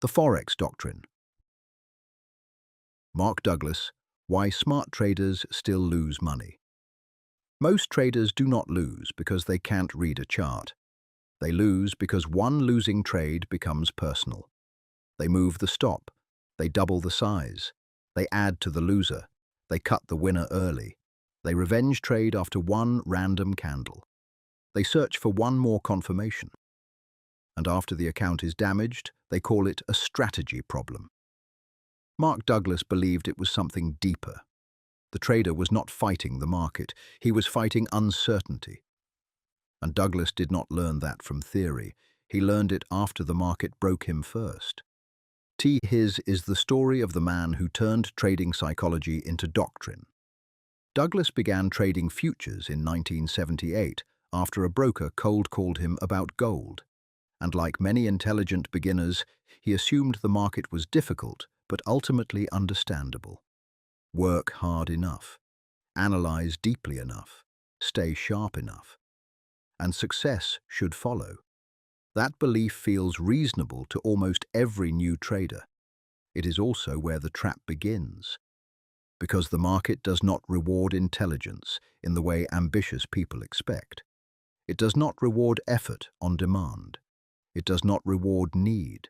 The Forex Doctrine. Mark Douglas, Why Smart Traders Still Lose Money. Most traders do not lose because they can't read a chart. They lose because one losing trade becomes personal. They move the stop. They double the size. They add to the loser. They cut the winner early. They revenge trade after one random candle. They search for one more confirmation. And after the account is damaged, they call it a strategy problem. Mark Douglas believed it was something deeper. The trader was not fighting the market, he was fighting uncertainty. And Douglas did not learn that from theory, he learned it after the market broke him first. His is the story of the man who turned trading psychology into doctrine. Douglas began trading futures in 1978 after a broker cold-called him about gold. And like many intelligent beginners, he assumed the market was difficult, but ultimately understandable. Work hard enough, analyze deeply enough, stay sharp enough, and success should follow. That belief feels reasonable to almost every new trader. It is also where the trap begins. Because the market does not reward intelligence in the way ambitious people expect. It does not reward effort on demand. It does not reward need.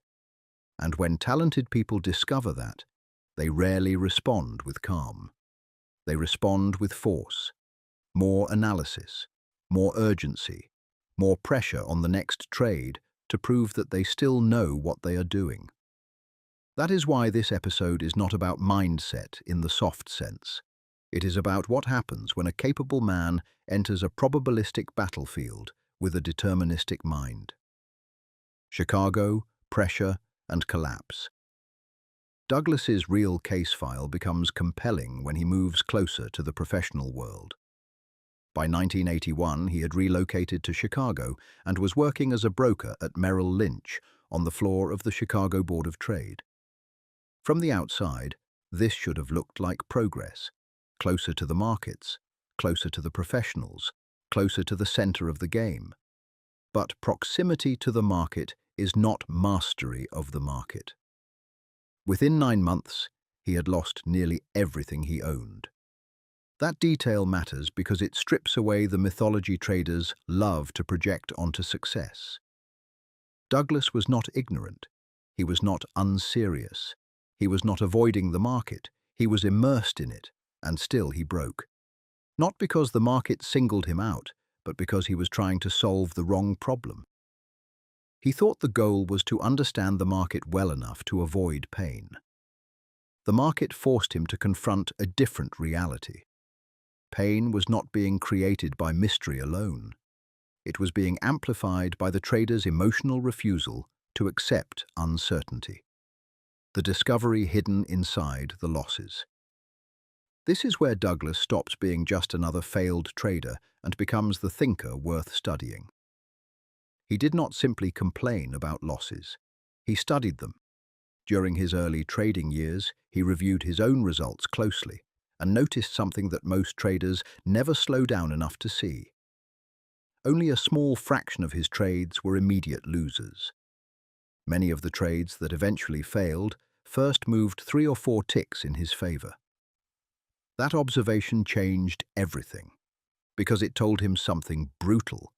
And when talented people discover that, they rarely respond with calm. They respond with force, more analysis, more urgency, more pressure on the next trade to prove that they still know what they are doing. That is why this episode is not about mindset in the soft sense. It is about what happens when a capable man enters a probabilistic battlefield with a deterministic mind. Chicago, pressure, and collapse. Douglas's real case file becomes compelling when he moves closer to the professional world. By 1981, he had relocated to Chicago and was working as a broker at Merrill Lynch on the floor of the Chicago Board of Trade. From the outside, this should have looked like progress, closer to the markets, closer to the professionals, closer to the center of the game. But proximity to the market is not mastery of the market. Within 9 months, he had lost nearly everything he owned. That detail matters because it strips away the mythology traders love to project onto success. Douglas was not ignorant. He was not unserious. He was not avoiding the market. He was immersed in it, and still he broke. Not because the market singled him out, but because he was trying to solve the wrong problem. He thought the goal was to understand the market well enough to avoid pain. The market forced him to confront a different reality. Pain was not being created by mystery alone. It was being amplified by the trader's emotional refusal to accept uncertainty. The discovery hidden inside the losses. This is where Douglas stops being just another failed trader and becomes the thinker worth studying. He did not simply complain about losses. He studied them. During his early trading years, he reviewed his own results closely and noticed something that most traders never slow down enough to see. Only a small fraction of his trades were immediate losers. Many of the trades that eventually failed first moved 3 or 4 ticks in his favor. That observation changed everything, because it told him something brutal.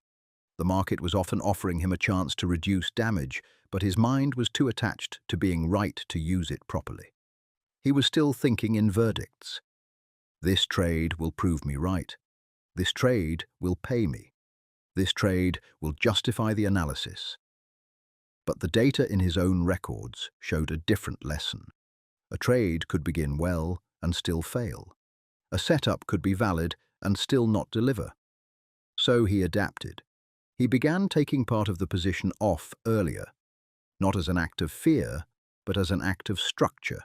The market was often offering him a chance to reduce damage, but his mind was too attached to being right to use it properly. He was still thinking in verdicts. This trade will prove me right. This trade will pay me. This trade will justify the analysis. But the data in his own records showed a different lesson. A trade could begin well and still fail. A setup could be valid and still not deliver. So he adapted. He began taking part of the position off earlier, not as an act of fear, but as an act of structure.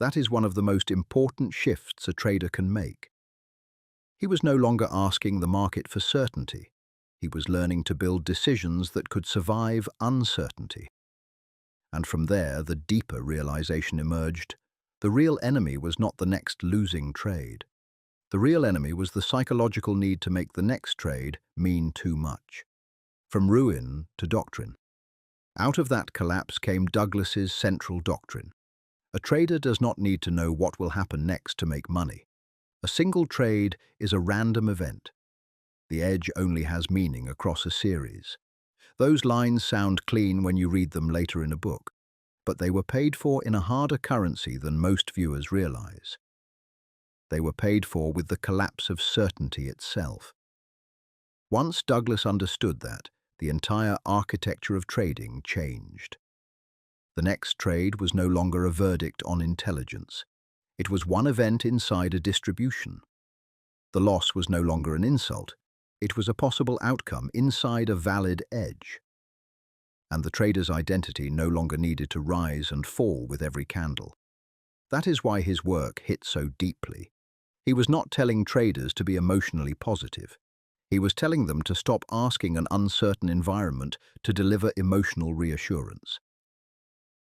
That is one of the most important shifts a trader can make. He was no longer asking the market for certainty. He was learning to build decisions that could survive uncertainty. And from there, the deeper realization emerged. The real enemy was not the next losing trade. The real enemy was the psychological need to make the next trade mean too much. From ruin to doctrine. Out of that collapse came Douglas's central doctrine. A trader does not need to know what will happen next to make money. A single trade is a random event. The edge only has meaning across a series. Those lines sound clean when you read them later in a book, but they were paid for in a harder currency than most viewers realize. They were paid for with the collapse of certainty itself. Once Douglas understood that, the entire architecture of trading changed. The next trade was no longer a verdict on intelligence. It was one event inside a distribution. The loss was no longer an insult. It was a possible outcome inside a valid edge. And the trader's identity no longer needed to rise and fall with every candle. That is why his work hit so deeply. He was not telling traders to be emotionally positive. He was telling them to stop asking an uncertain environment to deliver emotional reassurance.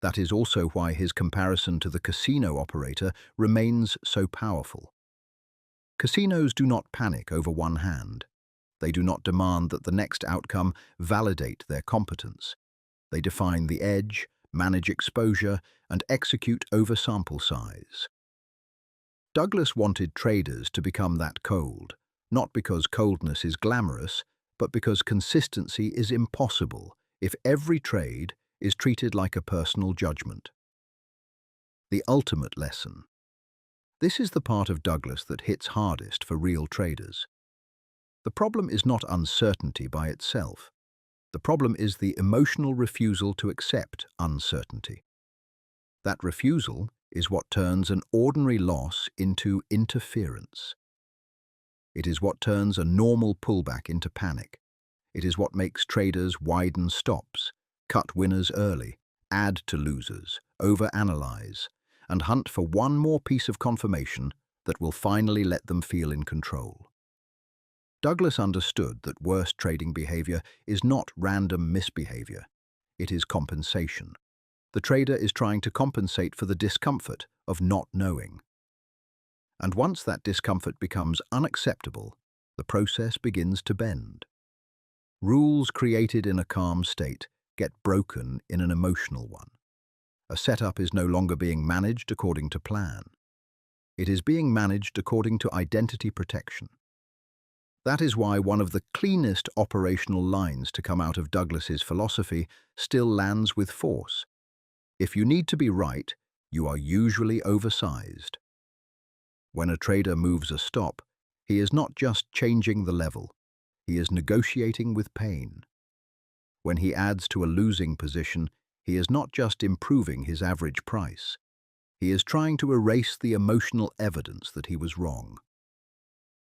That is also why his comparison to the casino operator remains so powerful. Casinos do not panic over one hand. They do not demand that the next outcome validate their competence. They define the edge, manage exposure, and execute over sample size. Douglas wanted traders to become that cold, not because coldness is glamorous, but because consistency is impossible if every trade is treated like a personal judgment. The ultimate lesson. This is the part of Douglas that hits hardest for real traders. The problem is not uncertainty by itself. The problem is the emotional refusal to accept uncertainty. That refusal is what turns an ordinary loss into interference. It is what turns a normal pullback into panic. It is what makes traders widen stops, cut winners early, add to losers, overanalyze, and hunt for one more piece of confirmation that will finally let them feel in control. Douglas understood that worst trading behavior is not random misbehavior. It is compensation. The trader is trying to compensate for the discomfort of not knowing. And once that discomfort becomes unacceptable, the process begins to bend. Rules created in a calm state get broken in an emotional one. A setup is no longer being managed according to plan. It is being managed according to identity protection. That is why one of the cleanest operational lines to come out of Douglas's philosophy still lands with force. If you need to be right, you are usually oversized. When a trader moves a stop, he is not just changing the level, he is negotiating with pain. When he adds to a losing position, he is not just improving his average price. He is trying to erase the emotional evidence that he was wrong.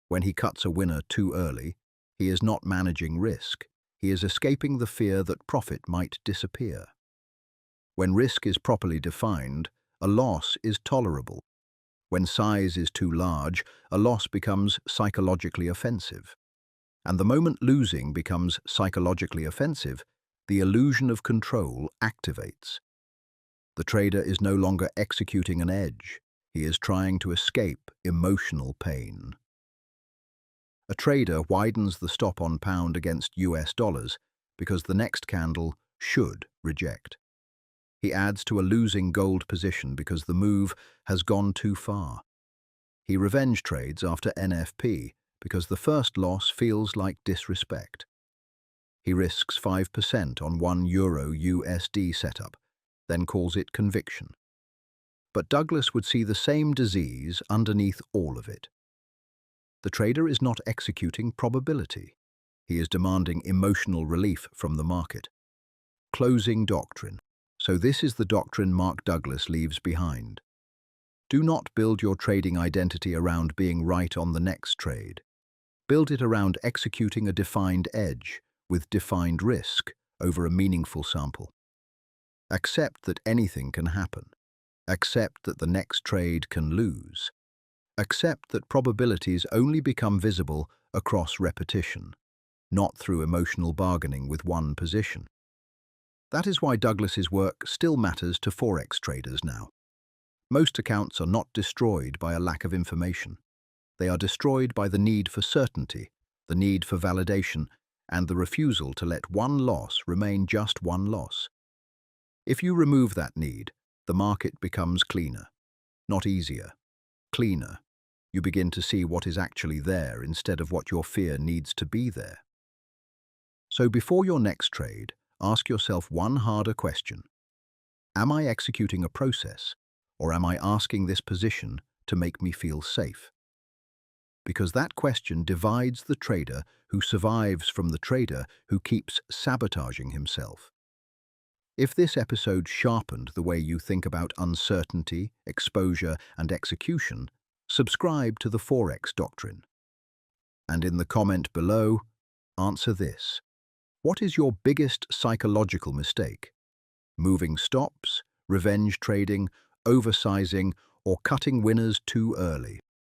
When he cuts a winner too early, he is not managing risk. He is escaping the fear that profit might disappear. When risk is properly defined, a loss is tolerable. When size is too large, a loss becomes psychologically offensive. And the moment losing becomes psychologically offensive, the illusion of control activates. The trader is no longer executing an edge. He is trying to escape emotional pain. A trader widens the stop on pound against US dollars because the next candle should reject. He adds to a losing gold position because the move has gone too far. He revenge trades after NFP because the first loss feels like disrespect. He risks 5% on one Euro USD setup, then calls it conviction. But Douglas would see the same disease underneath all of it. The trader is not executing probability. He is demanding emotional relief from the market. Closing doctrine. So this is the doctrine Mark Douglas leaves behind. Do not build your trading identity around being right on the next trade. Build it around executing a defined edge with defined risk over a meaningful sample. Accept that anything can happen. Accept that the next trade can lose. Accept that probabilities only become visible across repetition, not through emotional bargaining with one position. That is why Douglas's work still matters to Forex traders now. Most accounts are not destroyed by a lack of information. They are destroyed by the need for certainty, the need for validation, and the refusal to let one loss remain just one loss. If you remove that need, the market becomes cleaner. Not easier, cleaner. You begin to see what is actually there instead of what your fear needs to be there. So before your next trade, ask yourself one harder question. Am I executing a process, or am I asking this position to make me feel safe? Because that question divides the trader who survives from the trader who keeps sabotaging himself. If this episode sharpened the way you think about uncertainty, exposure, and execution, subscribe to the Forex Doctrine. And in the comment below, answer this. What is your biggest psychological mistake? Moving stops, revenge trading, oversizing, or cutting winners too early?